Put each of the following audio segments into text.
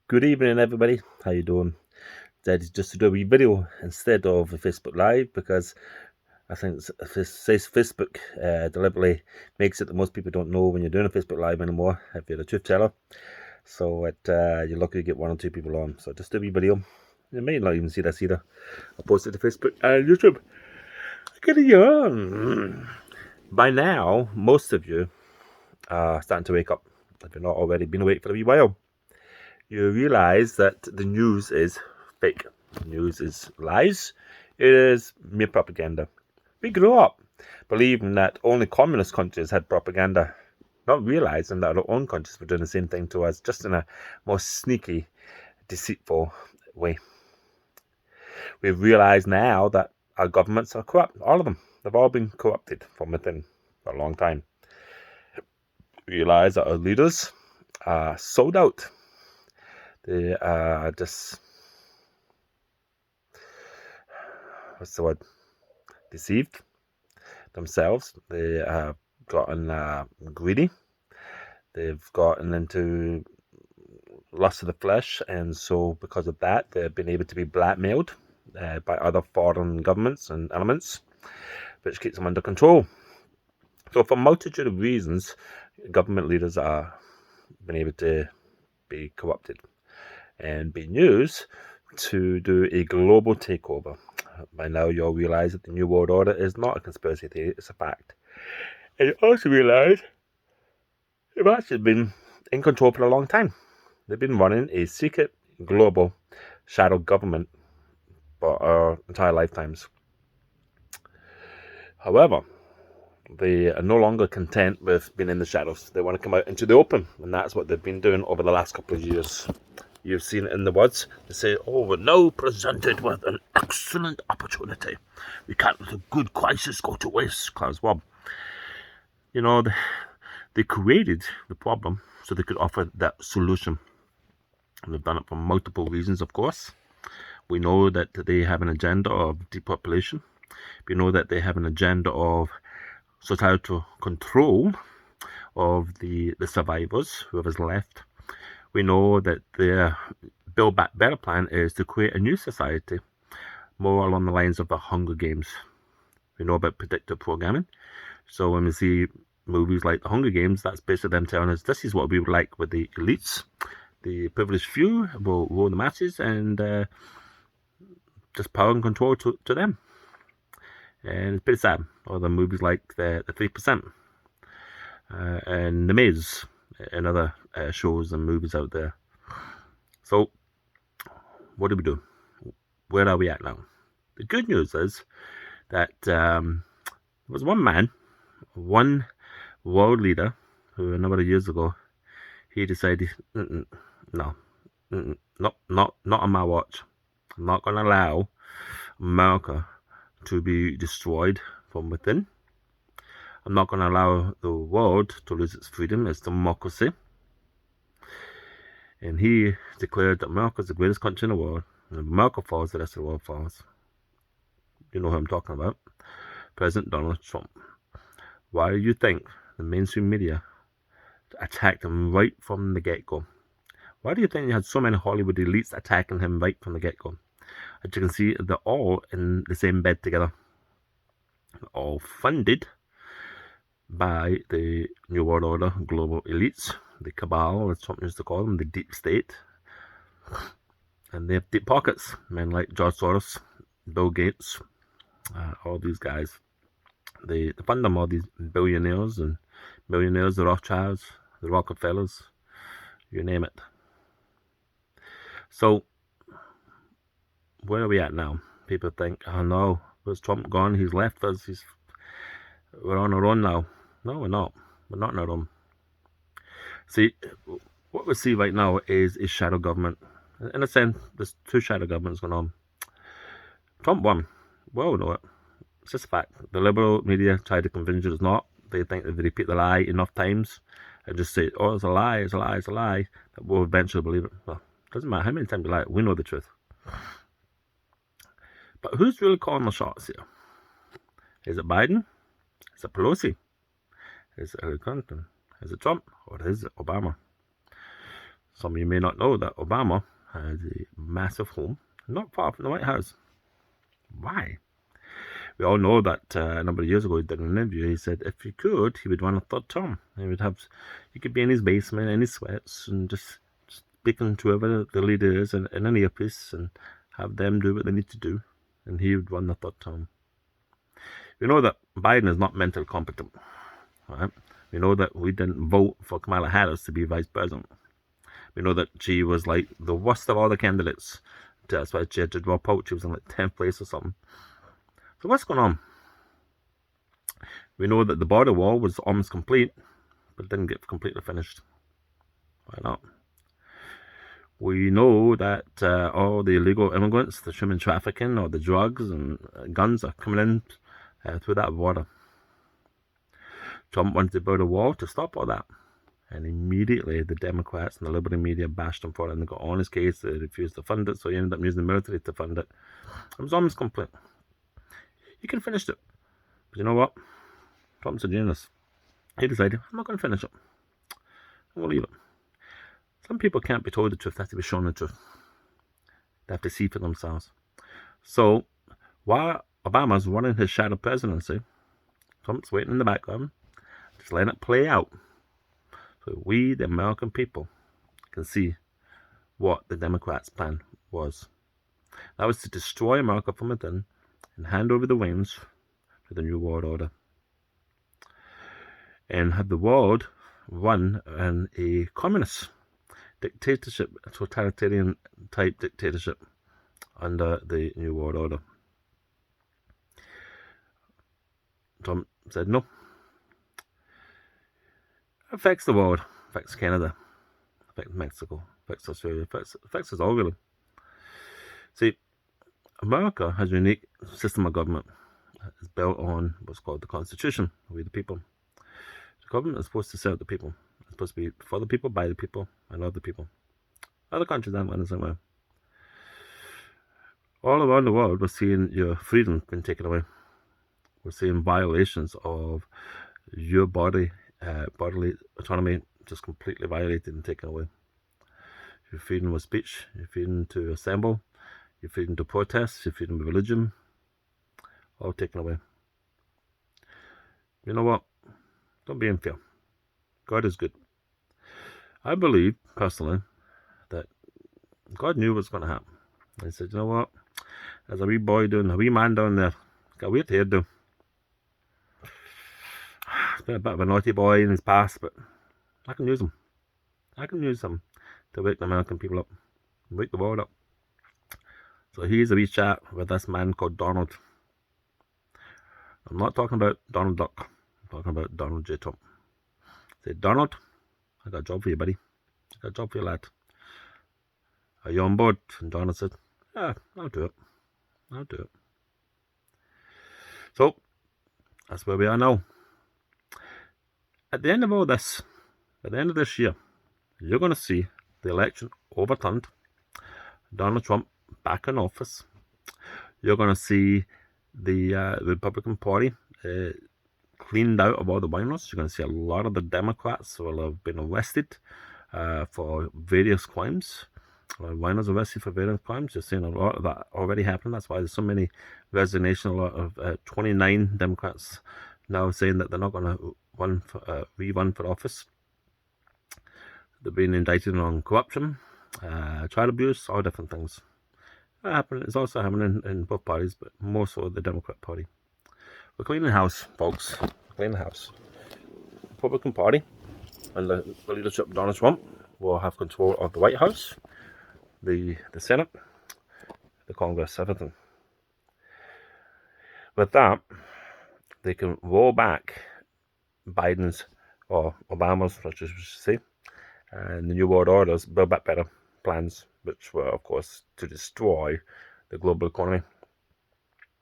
Good evening, everybody. How you doing? Decided just to do a wee video instead of a Facebook Live because I think says Facebook deliberately makes it that most people don't know when you're doing a Facebook Live anymore if you're a truth teller. So you're lucky to get one or two people on. So just do a wee video. You may not even see this either. I'll post it to Facebook and YouTube. Get it on. By now, most of you are starting to wake up. If you're not already been awake for a wee while, you realize that the news is fake. The news is lies. It is mere propaganda. We grew up believing that only communist countries had propaganda, not realizing that our own countries were doing the same thing to us, just in a more sneaky, deceitful way. We've realized now that our governments are corrupt. All of them. They've all been corrupted from within for a long time. We realize that our leaders are sold out. They are just, what's the word, deceived themselves. They have gotten greedy. They've gotten into lust of the flesh, and so because of that, they've been able to be blackmailed by other foreign governments and elements, which keeps them under control. So for a multitude of reasons, government leaders are been able to be corrupted and being used to do a global takeover. By now, you all realize that the New World Order is not a conspiracy theory, it's a fact. And you also realize they've actually been in control for a long time. They've been running a secret global shadow government for our entire lifetimes. However, they are no longer content with being in the shadows. They want to come out into the open, and that's what they've been doing over the last couple of years. You've seen it in the words. They say, oh, we're now presented with an excellent opportunity. We can't let a good crisis go to waste, Klaus Schwab. You know, they created the problem so they could offer that solution. And they've done it for multiple reasons, of course. We know that they have an agenda of depopulation. We know that they have an agenda of societal control of the survivors, whoever's left. We know that their Build Back Better plan is to create a new society, more along the lines of the Hunger Games. We know about predictive programming. So when we see movies like the Hunger Games, that's basically them telling us this is what we would like with the elites. The privileged few will rule the masses and just power and control to them. And it's pretty sad. Or the movies like the 3%. And The Maze and other shows and movies out there. So, what do we do? Where are we at now? The good news is that there was one man, one world leader, who a number of years ago, he decided, no, not on my watch. I'm not going to allow America to be destroyed from within. I'm not going to allow the world to lose its freedom, its democracy. And he declared that America is the greatest country in the world. And if America falls, the rest of the world falls. You know who I'm talking about. President Donald Trump. Why do you think the mainstream media attacked him right from the get-go? Why do you think you had so many Hollywood elites attacking him right from the get-go? As you can see, they're all in the same bed together. All funded by the New World Order global elites, the cabal, as Trump used to call them, the deep state. And they have deep pockets. Men like George Soros, Bill Gates, all these guys. They fund them, all these billionaires and millionaires, the Rothschilds, the Rockefellers, you name it. So, where are we at now? People think, oh no, where's Trump gone? He's left us. We're on our own now. No, we're not. We're not on our own. See, what we see right now is a shadow government. In a sense, there's two shadow governments going on. Trump won. Well, we know it. It's just a fact. The liberal media try to convince you it's not. They think if they repeat the lie enough times and just say, oh, it's a lie, it's a lie, it's a lie, that we'll eventually believe it. Well, it doesn't matter how many times you lie, we know the truth. But who's really calling the shots here? Is it Biden? Is it Pelosi? Is it Hillary Clinton? Is it Trump? Or is it Obama? Some of you may not know that Obama has a massive home not far from the White House. Why? We all know that a number of years ago he did an interview. He said if he could, he would run a third term. He could be in his basement in his sweats and just speaking to whoever the leader is in an earpiece and have them do what they need to do, and he would run the third term. We know that Biden is not mentally competent. Right? We know that we didn't vote for Kamala Harris to be vice president. We know that she was like the worst of all the candidates. That's why she had to drop out. She was in like 10th place or something. So what's going on? We know that the border wall was almost complete, but didn't get completely finished. Why not? We know that all the illegal immigrants, the human trafficking or the drugs and guns are coming in through that border. Trump wanted to build a wall to stop all that. And immediately the Democrats and the liberal media bashed him for it, and they got on his case. They refused to fund it, so he ended up using the military to fund it. It was almost complete. He could have finished it. But you know what? Trump's a genius. He decided, I'm not going to finish it. I'm going to leave it. Some people can't be told the truth. They have to be shown the truth. They have to see for themselves. So, while Obama's running his shadow presidency, Trump's waiting in the background, just letting it play out. So we, the American people, can see what the Democrats' plan was. That was to destroy America from within and hand over the reins to the New World Order. And have the world run in a communist dictatorship, a totalitarian type dictatorship under the New World Order. Trump said no. Affects the world, affects Canada, affects Mexico, affects Australia, affects us all really. See, America has a unique system of government. It's built on what's called the Constitution, we the people. The government is supposed to serve the people. It's supposed to be for the people, by the people, and of the people. Other countries aren't the same way. All around the world, we're seeing your freedom being taken away. We're seeing violations of your bodily autonomy just completely violated and taken away. Your freedom of speech, your freedom to assemble, your freedom to protest, your freedom of religion, all taken away. You know what? Don't be unfair. God is good. I believe, personally, that God knew what's going to happen. He said, you know what? There's a wee boy doing, a wee man down there. Got a weird hairdo. He's been a bit of a naughty boy in his past, but I can use him. I can use him to wake the American people up, and wake the world up. So here's a wee chat with this man called Donald. I'm not talking about Donald Duck. I'm talking about Donald J. Trump. I said, Donald, I got a job for you, buddy. I got a job for you, lad. Are you on board? And Donald said, yeah, I'll do it. I'll do it. So, that's where we are now. At the end of all this, at the end of this year, you're going to see the election overturned, Donald Trump back in office. You're going to see the Republican Party cleaned out of all the rhinos. You're going to see a lot of the Democrats will have been arrested for various crimes. Rhinos arrested for various crimes. You're seeing a lot of that already happening. That's why there's so many resignation. A lot of 29 Democrats now saying that they're not going to rerun for office. They're being indicted on corruption, child abuse, all different things. It's also happening in both parties, but more so the Democrat Party. We're cleaning house, folks. Cleaning house. The Republican Party and the leadership of Donald Trump will have control of the White House, the Senate, the Congress, everything. With that, they can roll back Biden's or Obama's, let's just say, and the New World Order's Build Back Better plans, which were, of course, to destroy the global economy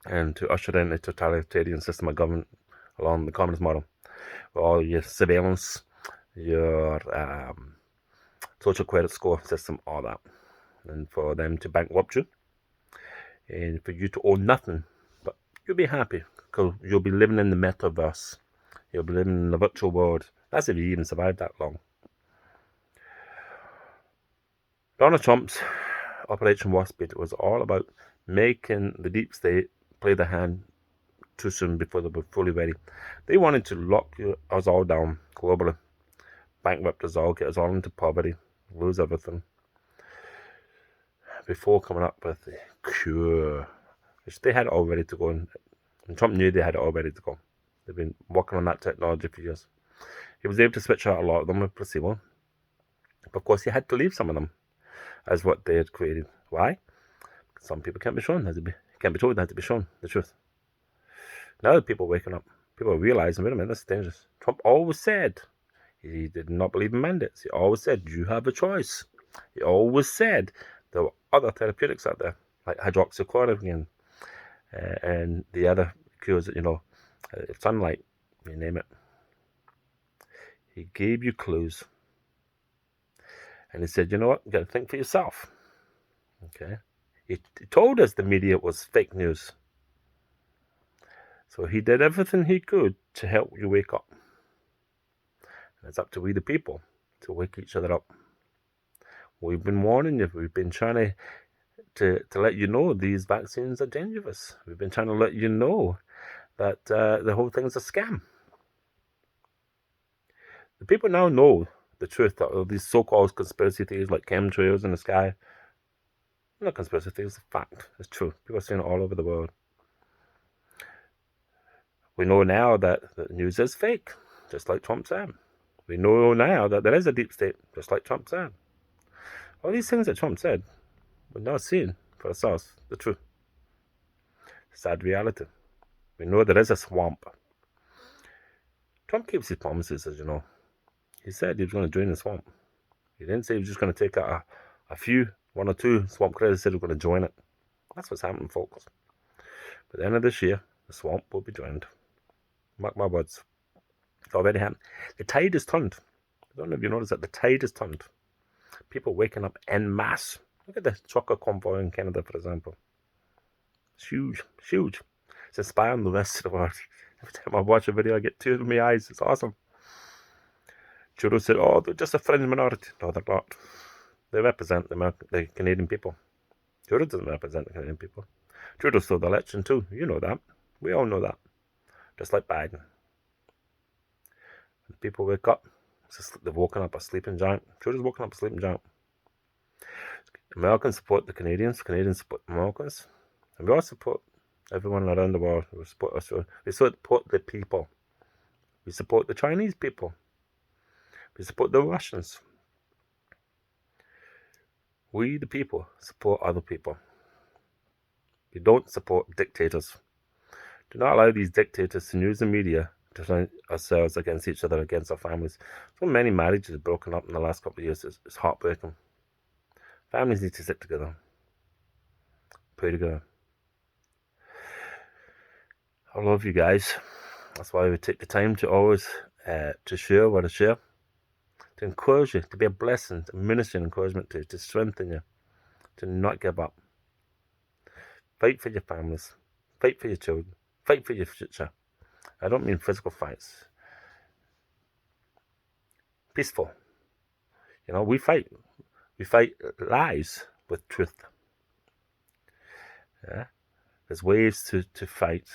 and to usher in a totalitarian system of government along the communist model, with all your surveillance, your social credit score system, all that, and for them to bankrupt you, and for you to own nothing, but you'll be happy because you'll be living in the metaverse. You'll be living in the virtual world. That's if you even survive that long. Donald Trump's Operation Warp Speed was all about making the deep state play the hand too soon before they were fully ready. They wanted to lock us all down globally, bankrupt us all, get us all into poverty, lose everything, before coming up with the cure, which they had it all ready to go. And Trump knew they had it all ready to go. They've been working on that technology for years. He was able to switch out a lot of them with placebo. But of course, he had to leave some of them as what they had created. Why? Some people can't be shown, can't be told, they have to be shown the truth. Now people are waking up. People are realizing, wait a minute, this is dangerous. Trump always said he did not believe in mandates. He always said, you have a choice. He always said there were other therapeutics out there, like hydroxychloroquine and the other cures that, sunlight, you name it. He gave you clues. And he said, you know what, you got to think for yourself. Okay? He told us the media was fake news. So he did everything he could to help you wake up. And it's up to we the people to wake each other up. We've been warning you. We've been trying to let you know these vaccines are dangerous. We've been trying to let you know that the whole thing's a scam. The people now know the truth of these so-called conspiracy theories like chemtrails in the sky. Not conspiracy theories, it's fact. It's true. People are seeing it all over the world. We know now that the news is fake, just like Trump said. We know now that there is a deep state, just like Trump said. All these things that Trump said, we're now seeing for ourselves the truth. Sad reality. We know there is a swamp. Trump keeps his promises, as you know. He said he was going to drain the swamp. He didn't say he was just going to take out a few, one or two swamp critters. He said he was going to join it. That's what's happening, folks. By the end of this year, the swamp will be drained. Mark my words. It's already happened. The tide has turned. I don't know if you noticed that. The tide has turned. People waking up en masse. Look at the trucker convoy in Canada, for example. It's huge. It's huge. It's inspiring the rest of the world. Every time I watch a video, I get tears in my eyes. It's awesome. Trudeau said, oh, they're just a fringe minority. No, they're not. They represent the Canadian people. Trudeau doesn't represent the Canadian people. Trudeau stole the election too. You know that. We all know that. Just like Biden. When people wake up, they've woken up a sleeping giant. Trudeau's woken up a sleeping giant. Americans support the Canadians. Canadians support Americans. And we all support everyone around the world. We support the people. We support the Chinese people. We support the Russians. We, the people, support other people. We don't support dictators. Do not allow these dictators to use the media to turn ourselves against each other, against our families. So many marriages have broken up in the last couple of years. It's heartbreaking. Families need to sit together. Pray together. I love you guys. That's why we take the time to always to share what I share. To encourage you, to be a blessing, to minister encouragement to strengthen you, to not give up. Fight for your families. Fight for your children. Fight for your future. I don't mean physical fights. Peaceful. We fight. We fight lies with truth. Yeah? There's ways to fight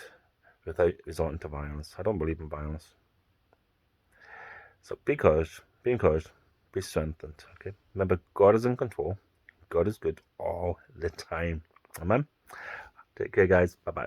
without resorting to violence. I don't believe in violence. So be encouraged, be strengthened. Okay. Remember, God is in control. God is good all the time. Amen. Take care, guys. Bye-bye.